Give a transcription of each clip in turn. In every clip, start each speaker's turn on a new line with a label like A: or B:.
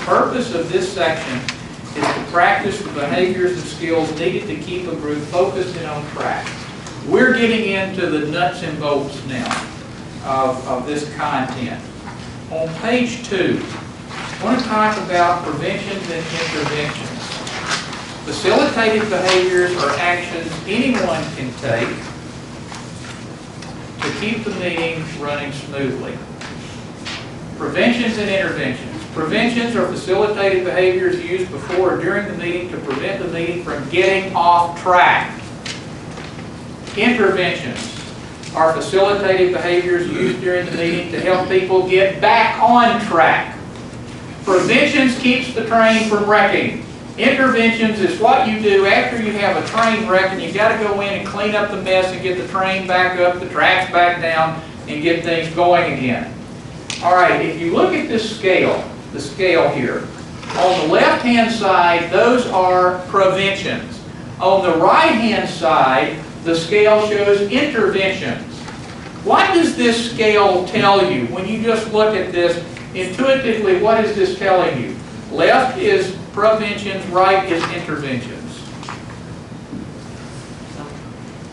A: purpose of this section is to practice the behaviors and skills needed to keep a group focused and on track. We're getting into the nuts and bolts now of this content. On page 2, I want to talk about preventions and interventions. Facilitative behaviors are actions anyone can take to keep the meeting running smoothly. Preventions and interventions. Preventions are facilitative behaviors used before or during the meeting to prevent the meeting from getting off track. Interventions are facilitative behaviors used during the meeting to help people get back on track. Preventions keeps the train from wrecking. Interventions is what you do after you have a train wreck and you've got to go in and clean up the mess and get the train back up, the tracks back down, and get things going again. All right, if you look at this scale, the scale here, on the left-hand side, those are preventions. On the right-hand side, the scale shows interventions. What does this scale tell you? When you just look at this, intuitively, what is this telling you? Left is preventions, right is interventions.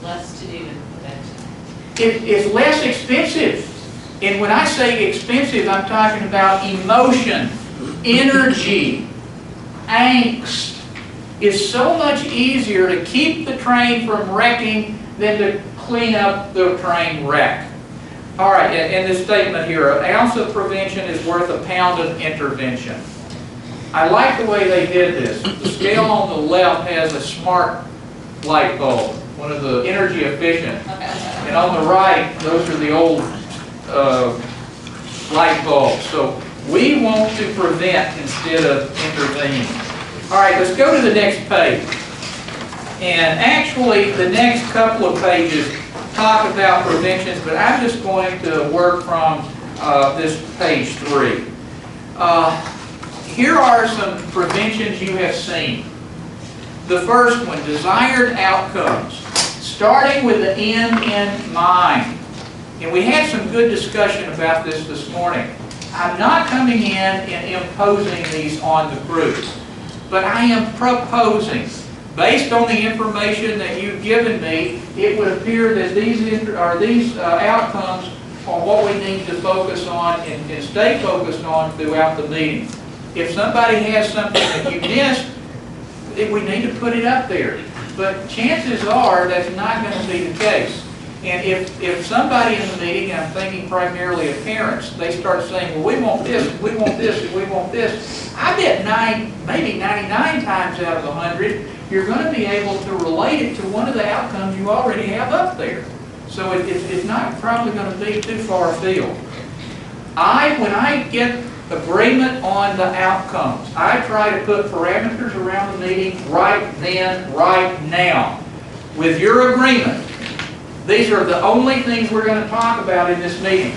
B: Less to do than prevention.
A: It's less expensive. And when I say expensive, I'm talking about emotion, energy, angst. It's so much easier to keep the train from wrecking than to clean up the train wreck. All right, in this statement here, an ounce of prevention is worth a pound of intervention. I like the way they did this. The scale on the left has a smart light bulb, one of the energy efficient. And on the right, those are the old light bulbs. So we want to prevent instead of intervene. All right, let's go to the next page. And actually, the next couple of pages talk about preventions, but I'm just going to work from this page 3. Here are some preventions you have seen. The first one, desired outcomes, starting with the end in mind. And we had some good discussion about this morning. I'm not coming in and imposing these on the group, but I am proposing. Based on the information that you've given me, it would appear that these outcomes are what we need to focus on and stay focused on throughout the meeting. If somebody has something that you missed, we need to put it up there. But chances are that's not going to be the case. And if somebody in the meeting, and I'm thinking primarily of parents, they start saying, well, we want this, we want this, and we want this, I bet maybe 99 times out of 100, you're going to be able to relate it to one of the outcomes you already have up there. So it's not probably going to be too far afield. When I get agreement on the outcomes, I try to put parameters around the meeting right then, right now. With your agreement, these are the only things we're going to talk about in this meeting.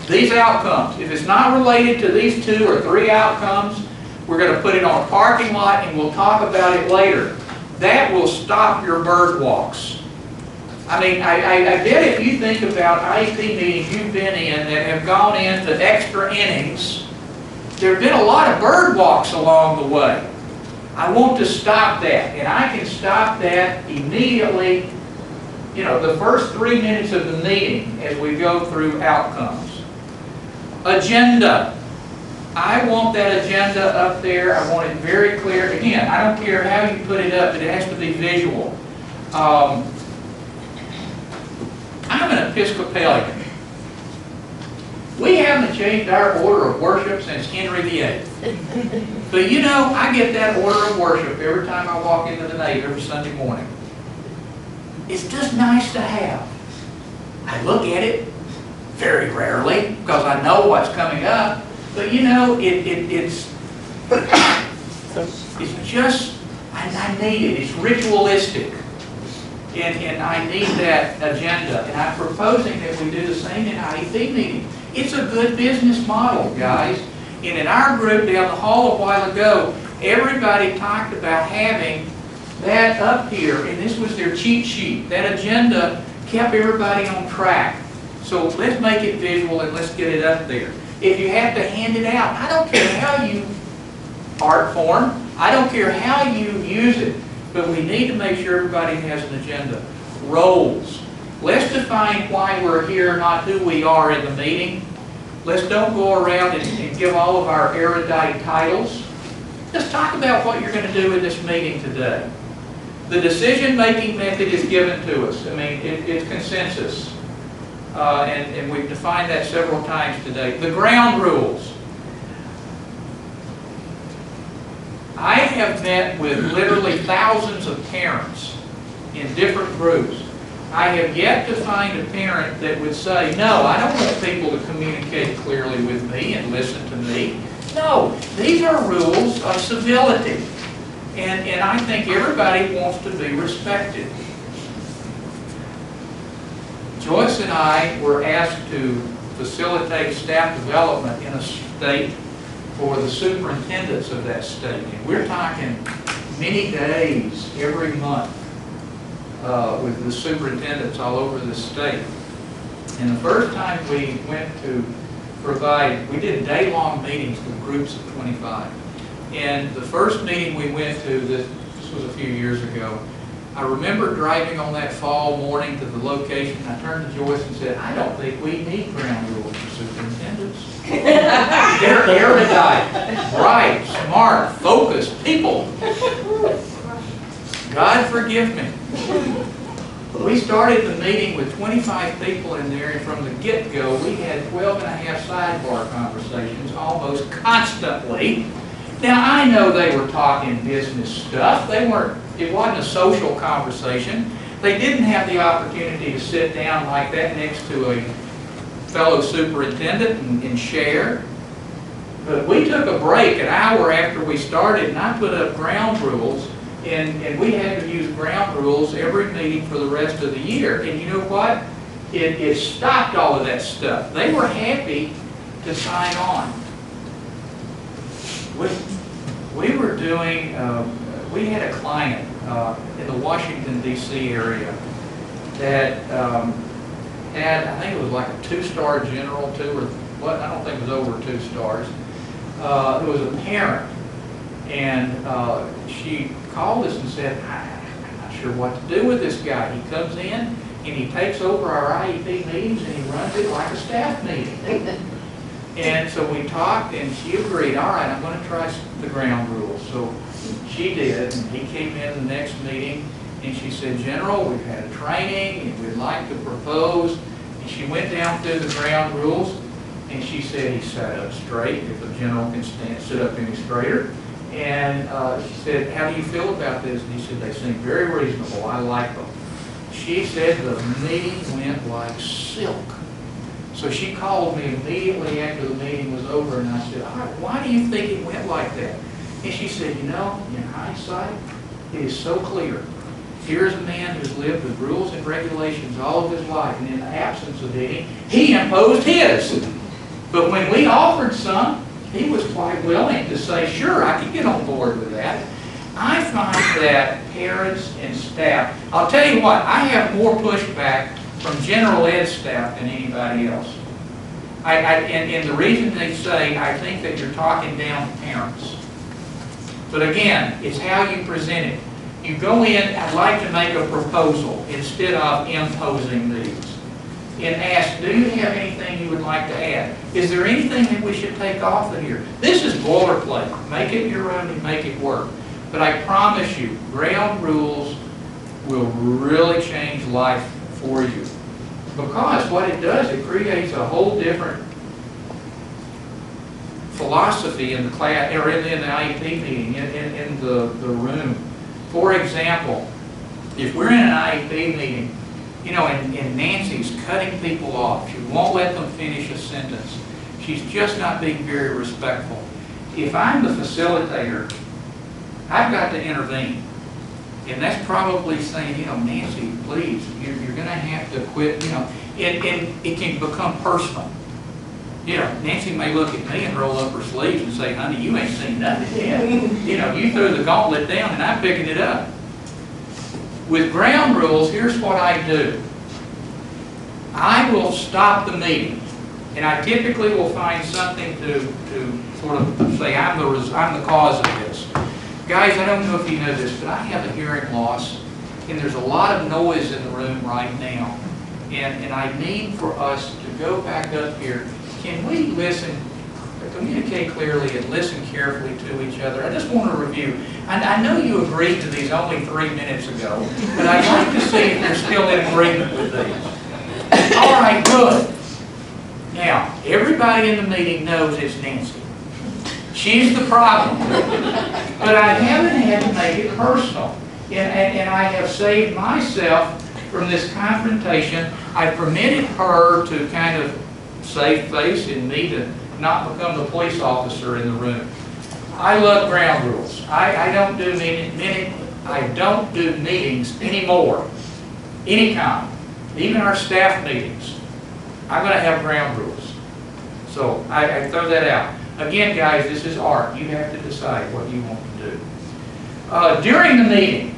A: These outcomes. If it's not related to these 2 or 3 outcomes, we're going to put it on a parking lot and we'll talk about it later. That will stop your bird walks. I mean, I bet if you think about IEP meetings you've been in that have gone into extra innings, there have been a lot of bird walks along the way. I want to stop that, and I can stop that immediately, the first 3 minutes of the meeting as we go through outcomes. Agenda. I want that agenda up there. I want it very clear. Again, I don't care how you put it up, but it has to be visual. I'm an Episcopalian. We haven't changed our order of worship since Henry VIII. But I get that order of worship every time I walk into the nave every Sunday morning. It's just nice to have. I look at it very rarely because I know what's coming up. But it's just, I need it. It's ritualistic. And I need that agenda. And I'm proposing that we do the same in IEP meeting. It's a good business model, guys. And in our group down the hall a while ago, everybody talked about having that up here. And this was their cheat sheet. That agenda kept everybody on track. So let's make it visual and let's get it up there. If you have to hand it out, I don't care how you art form. I don't care how you use it, but we need to make sure everybody has an agenda. Roles. Let's define why we're here, not who we are in the meeting. Let's don't go around and give all of our erudite titles. Let's talk about what you're going to do in this meeting today. The decision-making method is given to us. I mean, it's consensus. And we've defined that several times today. The ground rules. I have met with literally thousands of parents in different groups. I have yet to find a parent that would say, no, I don't want people to communicate clearly with me and listen to me. No, these are rules of civility. And I think everybody wants to be respected. Joyce and I were asked to facilitate staff development in a state for the superintendents of that state. And we're talking many days every month with the superintendents all over the state. And the first time we went to provide, we did day-long meetings with groups of 25. And the first meeting we went to, this was a few years ago, I remember driving on that fall morning to the location. I turned to Joyce and said, I don't think we need ground rules for superintendents. They're erudite, bright, smart, focused people. God forgive me. We started the meeting with 25 people in there, and from the get-go, we had 12 and a half sidebar conversations almost constantly. Now, I know they were talking business stuff. It wasn't a social conversation. They didn't have the opportunity to sit down like that next to a fellow superintendent and share. But we took a break an hour after we started, and I put up ground rules, and we had to use ground rules every meeting for the rest of the year. And you know what? It stopped all of that stuff. They were happy to sign on. We were doing, we had a client in the Washington, D.C. area that had, I think it was like a 2-star general, I don't think it was over 2 stars. It was a parent, and she called us and said, I'm not sure what to do with this guy. He comes in and he takes over our IEP meetings and he runs it like a staff meeting. And so we talked, and she agreed, all right, I'm going to try the ground rules. So she did, and he came in the next meeting, and she said, General, we've had a training, and we'd like to propose. And she went down through the ground rules, and she said he sat up straight, if a general can sit up any straighter. And she said, how do you feel about this? And he said, they seem very reasonable. I like them. She said the meeting went like silk. So she called me immediately after the meeting was over, and I said, all right, why do you think it went like that? And she said, you know, in hindsight, it is so clear. Here's a man who's lived with rules and regulations all of his life, and in the absence of any, he imposed his. But when we offered some, he was quite willing to say, sure, I can get on board with that. I find that parents and staff, I'll tell you what, I have more pushback from general ed staff than anybody else. And the reason they say, I think that you're talking down to parents. But again, it's how you present it. You go in, I'd like to make a proposal instead of imposing these. And ask, do you have anything you would like to add? Is there anything that we should take off of here? This is boilerplate. Make it your own and make it work. But I promise you, ground rules will really change life for you. Because what it does, it creates a whole different philosophy in the class, or in the IEP meeting, in the room. For example, if we're in an IEP meeting, you know, and Nancy's cutting people off, she won't let them finish a sentence. She's just not being very respectful. If I'm the facilitator, I've got to intervene. And that's probably saying, you know, Nancy, please, you're going to have to quit, you know, and it can become personal. You know, Nancy may look at me and roll up her sleeves and say, honey, you ain't seen nothing yet. You know, you threw the gauntlet down and I'm picking it up. With ground rules, here's what I do. I will stop the meeting And I typically will find something to sort of say, I'm the cause of this. Guys, I don't know if you know this, but I have a hearing loss, and there's a lot of noise in the room right now. And I need for us to go back up here. Can we listen, communicate clearly and listen carefully to each other? I just want to review. I know you agreed to these only 3 minutes ago, but I'd like to see if you're still in agreement with these. All right, good. Now, everybody in the meeting knows it's Nancy. She's the problem. But I haven't had to make it personal. And I have saved myself from this confrontation. I permitted her to kind of save face and me to not become the police officer in the room. I love ground rules. I don't do meetings anymore, any kind, even our staff meetings. I'm going to have ground rules. So I throw that out. Again, guys, this is art. You have to decide what you want to do. During the meeting,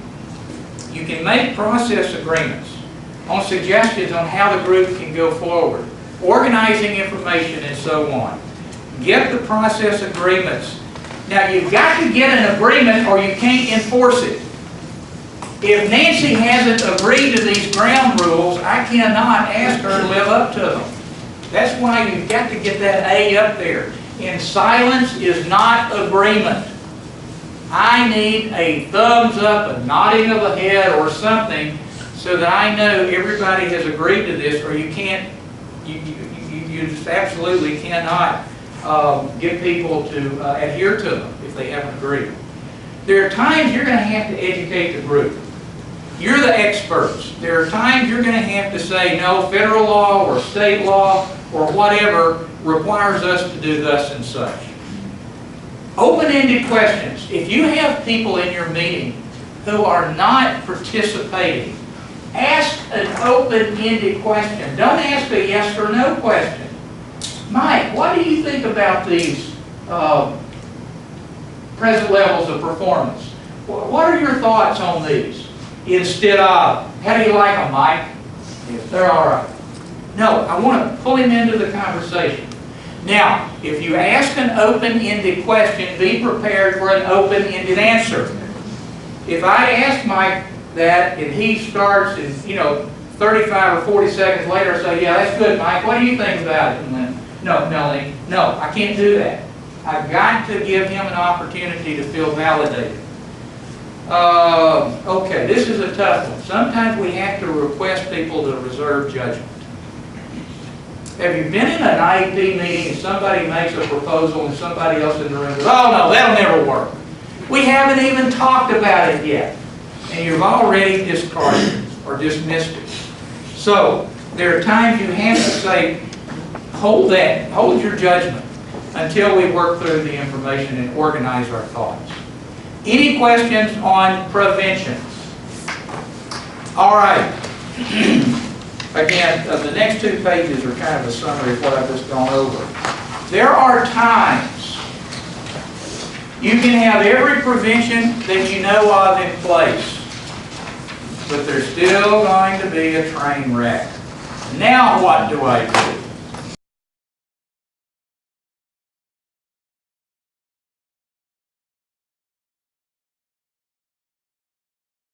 A: you can make process agreements on suggestions on how the group can go forward, organizing information, and so on. Get the process agreements. Now, you've got to get an agreement or you can't enforce it. If Nancy hasn't agreed to these ground rules, I cannot ask her to live up to them. That's why you've got to get that A up there. And silence is not agreement. I need a thumbs up, a nodding of the head, or something so that I know everybody has agreed to this, or you can't, you just absolutely cannot get people to adhere to them if they haven't agreed. There are times you're going to have to educate the group. You're the experts. There are times you're going to have to say, no, federal law or state law or whatever requires us to do thus and such. Open-ended questions. If you have people in your meeting who are not participating, ask an open-ended question. Don't ask a yes or no question. Mike, what do you think about these present levels of performance? What are your thoughts on these? Instead of, how do you like them, Mike? Yes, they're all right. No, I want to pull him into the conversation. Now, if you ask an open-ended question, be prepared for an open-ended answer. If I ask Mike that and he starts and, 35 or 40 seconds later say, yeah, that's good, Mike, what do you think about it? And no, Melanie, no, I can't do that. I've got to give him an opportunity to feel validated. Okay, this is a tough one. Sometimes we have to request people to reserve judgment. Have you been in an IEP meeting and somebody makes a proposal and somebody else in the room goes, oh no, that'll never work. We haven't even talked about it yet. And you've already discarded it or dismissed it. So, there are times you have to say, hold your judgment until we work through the information and organize our thoughts. Any questions on prevention? All right. Again, the next 2 pages are kind of a summary of what I've just gone over. There are times you can have every prevention that you know of in place, but there's still going to be a train wreck. Now what do I do?